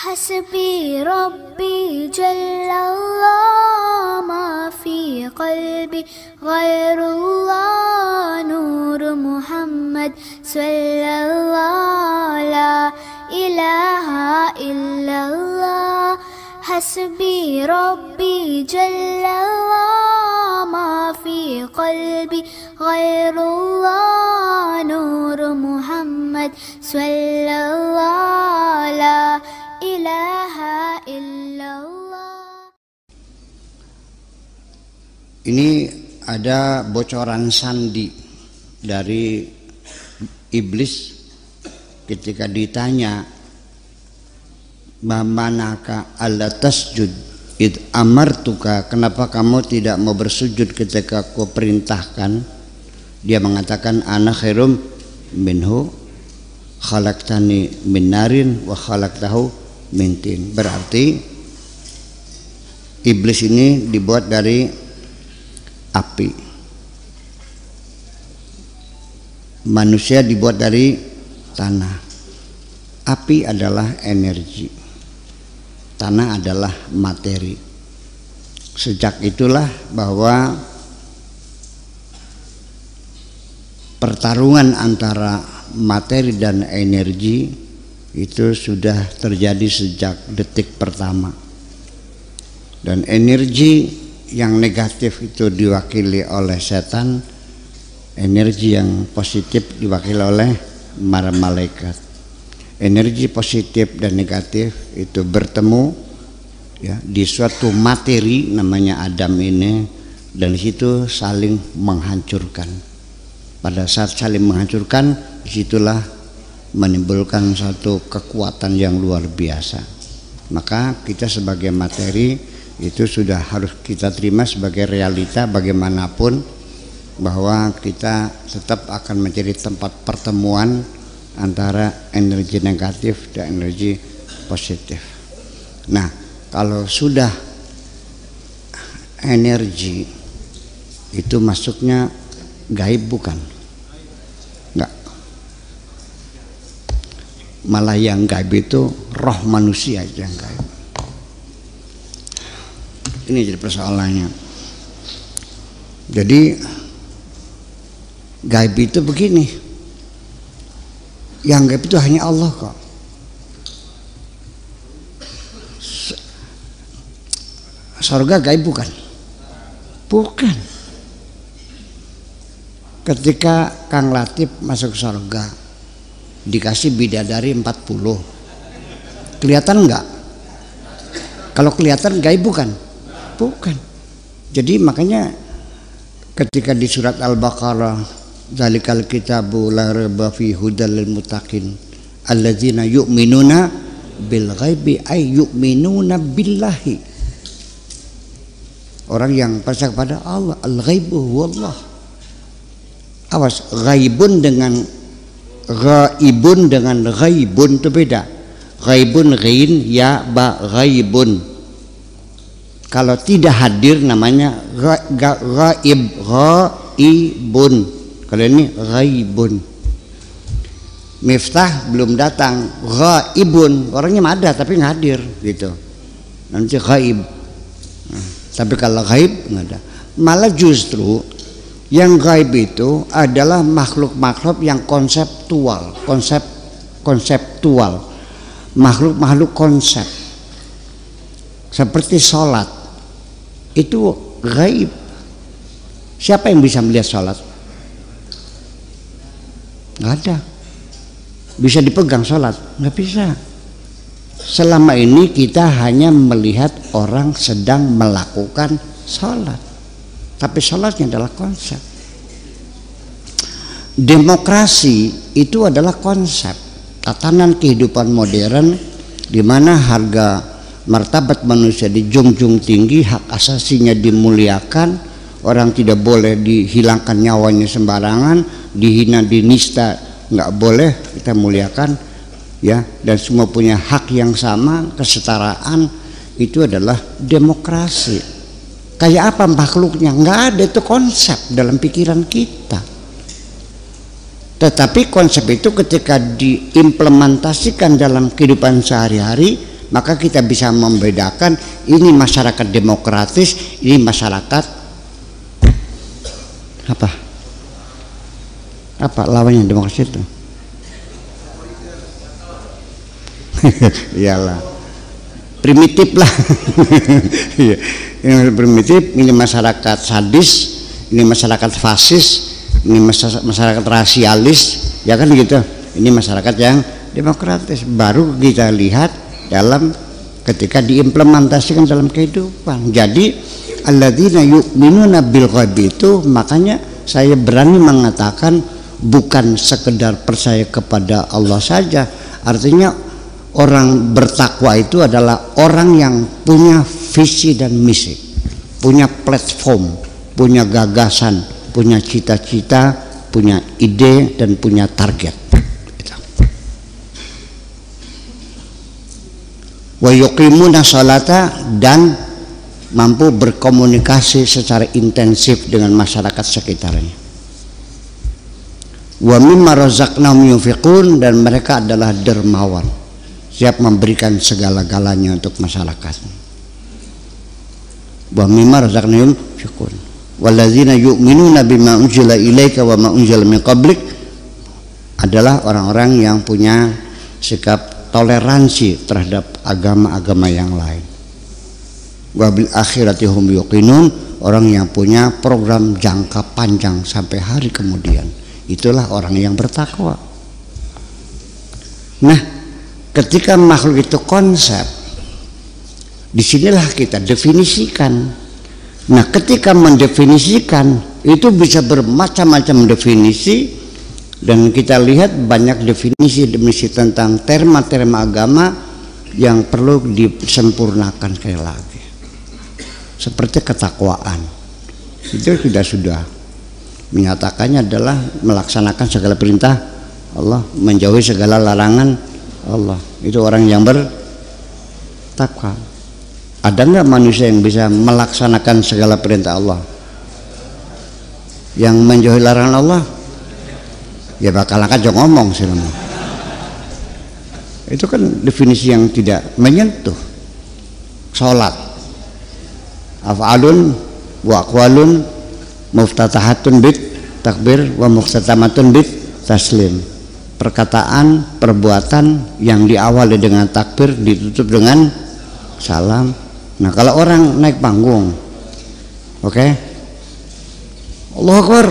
حسبي ربي جل الله ما في قلبي غير الله نور محمد صلى الله لا إله إلا الله حسبي ربي جل الله ما في قلبي غير الله نور محمد صلى الله لا ilaha illallah. Ini ada bocoran sandi dari iblis ketika ditanya manaka alla tasjud id amartuka, kenapa kamu tidak mau bersujud ketika aku perintahkan? Dia mengatakan ana khairum minhu khalaqtani min narin wa khalaqtahu mintin. Berarti iblis ini dibuat dari api, manusia dibuat dari tanah. Api adalah energi, tanah adalah materi. Sejak itulah bahwa pertarungan antara materi dan energi itu sudah terjadi sejak detik pertama. Dan energi yang negatif itu diwakili oleh setan, energi yang positif diwakili oleh para malaikat. Energi positif dan negatif itu bertemu ya di suatu materi namanya Adam ini, dan di situ saling menghancurkan. Pada saat saling menghancurkan, disitulah menimbulkan satu kekuatan yang luar biasa. Maka kita sebagai materi itu sudah harus kita terima sebagai realita bagaimanapun, bahwa kita tetap akan menjadi tempat pertemuan antara energi negatif dan energi positif. Nah, kalau sudah energi itu masuknya gaib bukan? Enggak. Malah yang gaib itu roh manusia yang gaib. Ini jadi persoalannya. Jadi gaib itu begini, yang gaib itu hanya Allah kok. Surga gaib bukan? Bukan. Ketika Kang Latif masuk surga, dikasih bidadari 40, kelihatan enggak? Kalau kelihatan gaib bukan? Bukan. Jadi makanya ketika di surat Al-Baqarah, zalikal kitabu la raiba fihi hudal lil muttaqin alladzina yu'minuna bil ghaibi ay yu'minuna billahi. Orang yang percaya kepada Allah, al-ghaibu huwallah. Awas, ghaibun dengan ghaibun dengan ghaibun itu beda. Ghaibun ghain ya ba ghaibun. Kalau tidak hadir namanya ghaib, ghaibun. Kalau ini ghaibun. Miftah belum datang, ghaibun, orangnya ada tapi nggak hadir gitu. Nanti ghaib. Nah, tapi kalau ghaib nggak ada. Malah justru yang gaib itu adalah makhluk-makhluk yang konseptual, konseptual, makhluk-makhluk konsep. Seperti sholat itu gaib. Siapa yang bisa melihat sholat? Nggak ada. Bisa dipegang sholat? Nggak bisa. Selama ini kita hanya melihat orang sedang melakukan sholat, tapi sholatnya adalah konsep. Demokrasi itu adalah konsep, tatanan kehidupan modern di mana harga martabat manusia dijunjung tinggi, hak asasinya dimuliakan, orang tidak boleh dihilangkan nyawanya sembarangan, dihina, dinista nggak boleh, kita muliakan ya, dan semua punya hak yang sama, kesetaraan. Itu adalah demokrasi. Kayak apa makhluknya? Nggak ada, itu konsep dalam pikiran kita. Tetapi konsep itu ketika diimplementasikan dalam kehidupan sehari-hari, maka kita bisa membedakan ini masyarakat demokratis, ini masyarakat apa lawannya demokrasi itu? Iyalah, primitif lah. Yang primitif, ini masyarakat sadis, ini masyarakat fasis, ini masyarakat rasialis, ya kan gitu. Ini masyarakat yang demokratis. Baru kita lihat dalam ketika diimplementasikan dalam kehidupan. Jadi alladzina yu'minuna bil ghaibi itu, makanya saya berani mengatakan bukan sekedar percaya kepada Allah saja, artinya orang bertakwa itu adalah orang yang punya visi dan misi, punya platform, punya gagasan, punya cita-cita, punya ide dan punya target. Wa yuqimuna sholata, dan mampu berkomunikasi secara intensif dengan masyarakat sekitarnya. Wa mimma razaqnahum yunfiqun, dan mereka adalah dermawan, siap memberikan segala-galanya untuk masyarakat. Wa mimma razaqnahum yunfiqun walladzina yu'minuna bima unzila ilaika wa ma unzila min qablik, adalah orang-orang yang punya sikap toleransi terhadap agama-agama yang lain. Wa bil akhirati hum yuqinun, orang yang punya program jangka panjang sampai hari kemudian. Itulah orang yang bertakwa. Nah, ketika makhluk itu konsep, disinilah kita definisikan. Nah, ketika mendefinisikan itu bisa bermacam-macam definisi, dan kita lihat banyak definisi tentang terma-terma agama yang perlu disempurnakan sekali lagi. Seperti ketakwaan, itu kita sudah menyatakannya adalah melaksanakan segala perintah Allah, menjauhi segala larangan Allah. Itu orang yang bertakwa. Ada nggak manusia yang bisa melaksanakan segala perintah Allah, yang menjauhi larangan Allah? Ya bakal aja ngomong sih. Itu kan definisi yang tidak menyentuh. Sholat, af'alun wa aqwalun muftatahatun bit takbir wa muftatamatun bit taslim. Perkataan, perbuatan yang diawali dengan takbir, ditutup dengan salam. Nah, kalau orang naik panggung, oke, Allahu Akbar,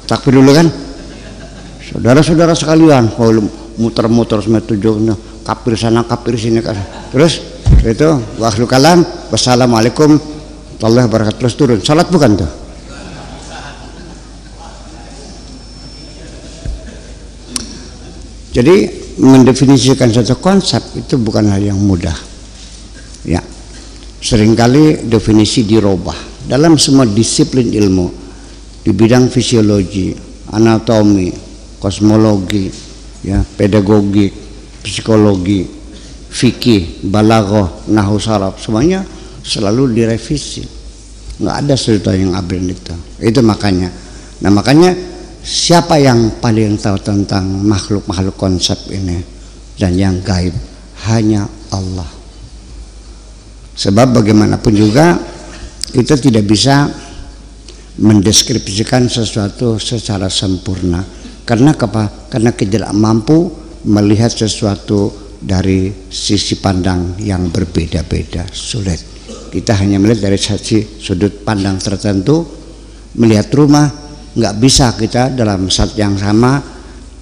takbir dulu kan. Saudara-saudara sekalian, kalau muter-muter sama tujuannya, kafir sana kafir sini kan. Terus itu waktu kalam, wassalamualaikum warahmatullahi wabarakatuh, terus turun. Salat bukan tuh? Jadi mendefinisikan satu konsep itu bukan hal yang mudah. Ya, seringkali definisi dirubah dalam semua disiplin ilmu, di bidang fisiologi, anatomi, kosmologi, ya, pedagogik, psikologi, fikih, balaghah, nahwu saraf, semuanya selalu direvisi. Nggak ada sesuatu yang absen itu. Itu makanya. Nah, makanya siapa yang paling tahu tentang makhluk-makhluk konsep ini dan yang gaib? Hanya Allah. Sebab bagaimanapun juga kita tidak bisa mendeskripsikan sesuatu secara sempurna. Karena apa? Karena kita tidak mampu melihat sesuatu dari sisi pandang yang berbeda-beda, sulit. Kita hanya melihat dari sudut pandang tertentu. Melihat rumah, nggak bisa kita dalam saat yang sama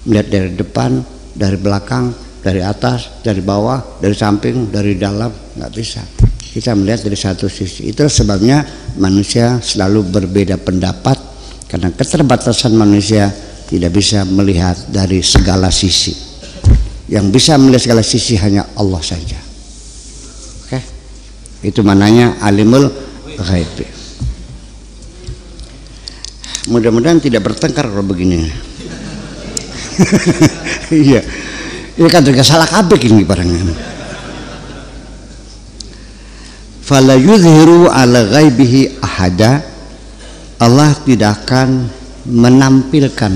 melihat dari depan, dari belakang, dari atas, dari bawah, dari samping, dari dalam, nggak bisa. Kita melihat dari satu sisi. Itu sebabnya manusia selalu berbeda pendapat, karena keterbatasan manusia tidak bisa melihat dari segala sisi. Yang bisa melihat segala sisi hanya Allah saja. Oke, itu mananya alimul ghaib. Mudah-mudahan tidak bertengkar kalau begini. Iya, ini kan juga salah kabeh ini barangnya. Fala yuzhiru ala ghaibihi ahada, Allah tidak akan menampilkan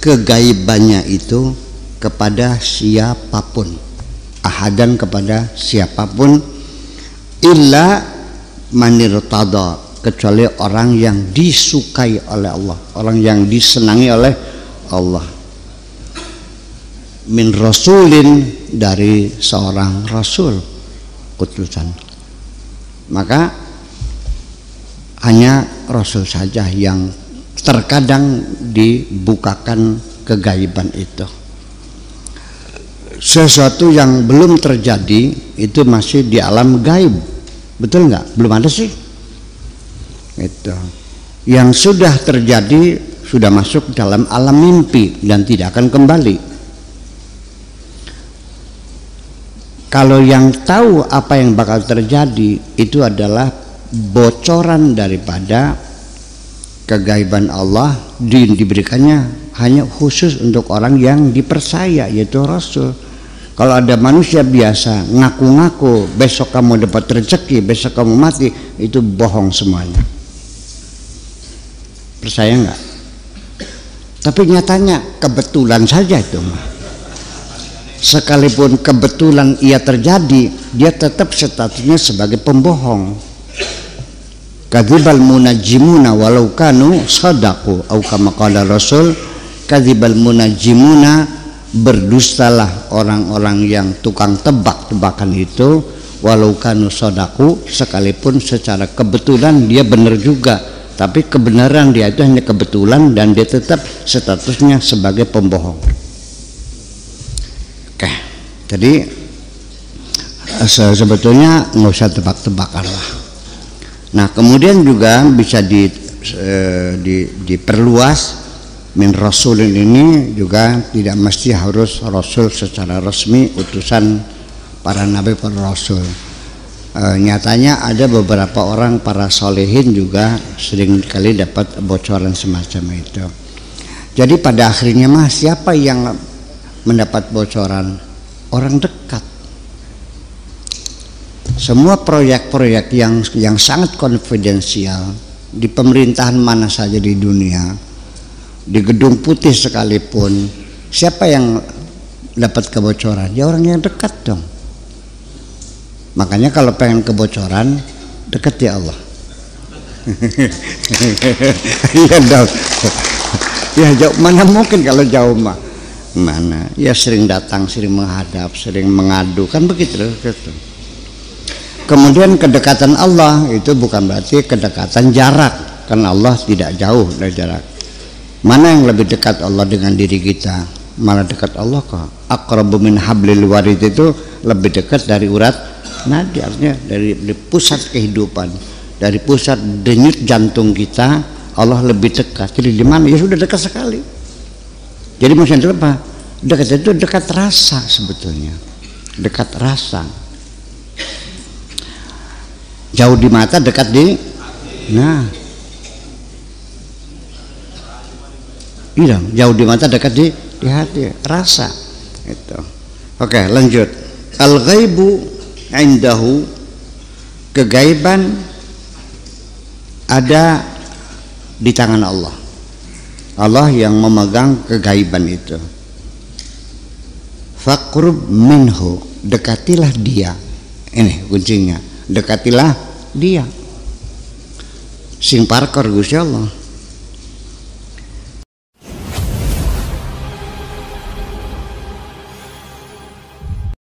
kegaibannya itu kepada siapapun. ahadan kepada siapapun illa manirtada, kecuali orang yang disukai oleh Allah, orang yang disenangi oleh Allah, min rasulin, dari seorang rasul utusan. Maka hanya rasul saja yang terkadang dibukakan kegaiban itu. Sesuatu yang belum terjadi itu masih di alam gaib, betul nggak? Belum ada sih. Itu yang sudah terjadi sudah masuk dalam alam mimpi dan tidak akan kembali. Kalau yang tahu apa yang bakal terjadi itu adalah bocoran daripada kegaiban Allah, diberikannya hanya khusus untuk orang yang dipercaya, yaitu Rasul. Kalau ada manusia biasa ngaku-ngaku besok kamu dapat rezeki, besok kamu mati, itu bohong semuanya. Percaya nggak? Tapi nyatanya kebetulan saja itu. Sekalipun kebetulan ia terjadi, dia tetap statusnya sebagai pembohong. Kadzibal munajjimuna walau kanu sadaqu, au kama qala Rasul, kadzibal munajjimuna, berdustalah orang-orang yang tukang tebak-tebakan itu, walau kanu sadaqu, sekalipun secara kebetulan dia benar juga, tapi kebenaran dia itu hanya kebetulan dan dia tetap statusnya sebagai pembohong. Oke, jadi sebetulnya nggak usah tebak-tebakan lah. Nah, kemudian juga bisa diperluas. Min rasulin ini juga tidak mesti harus rasul secara resmi, utusan para nabi, para rasul. Nyatanya ada beberapa orang para solehin juga sering kali dapat bocoran semacam itu. Jadi pada akhirnya mah siapa yang mendapat bocoran? Orang dekat. Semua proyek-proyek yang sangat konfidensial di pemerintahan mana saja di dunia, di gedung putih sekalipun, siapa yang dapat kebocoran? Ya orang yang dekat dong. Makanya kalau pengen kebocoran, dekat ya Allah. Iya dong. Ya jauh mana mungkin kalau jauh mah. Mana? Ya sering datang, sering menghadap, sering mengadu, kan begitu. Kemudian kedekatan Allah itu bukan berarti kedekatan jarak, karena Allah tidak jauh dari jarak. Mana yang lebih dekat Allah dengan diri kita? Malah dekat Allah kok. Aqrabu min hablil warid, itu lebih dekat dari urat nadi, artinya dari pusat kehidupan, dari pusat denyut jantung kita, Allah lebih dekat. Jadi di mana? Ya sudah dekat sekali. Jadi maksudnya apa? Dekat itu dekat rasa sebetulnya. Dekat rasa. Jauh di mata, dekat di iya, jauh di mata, dekat di hati, rasa itu. Oke, lanjut. Al-ghaibu indahu, kegaiban ada di tangan Allah. Allah yang memegang kegaiban itu. Faqrub minhu, dekatilah dia. Ini kuncinya, dekatilah dia. Sing parkor Gusti Allah.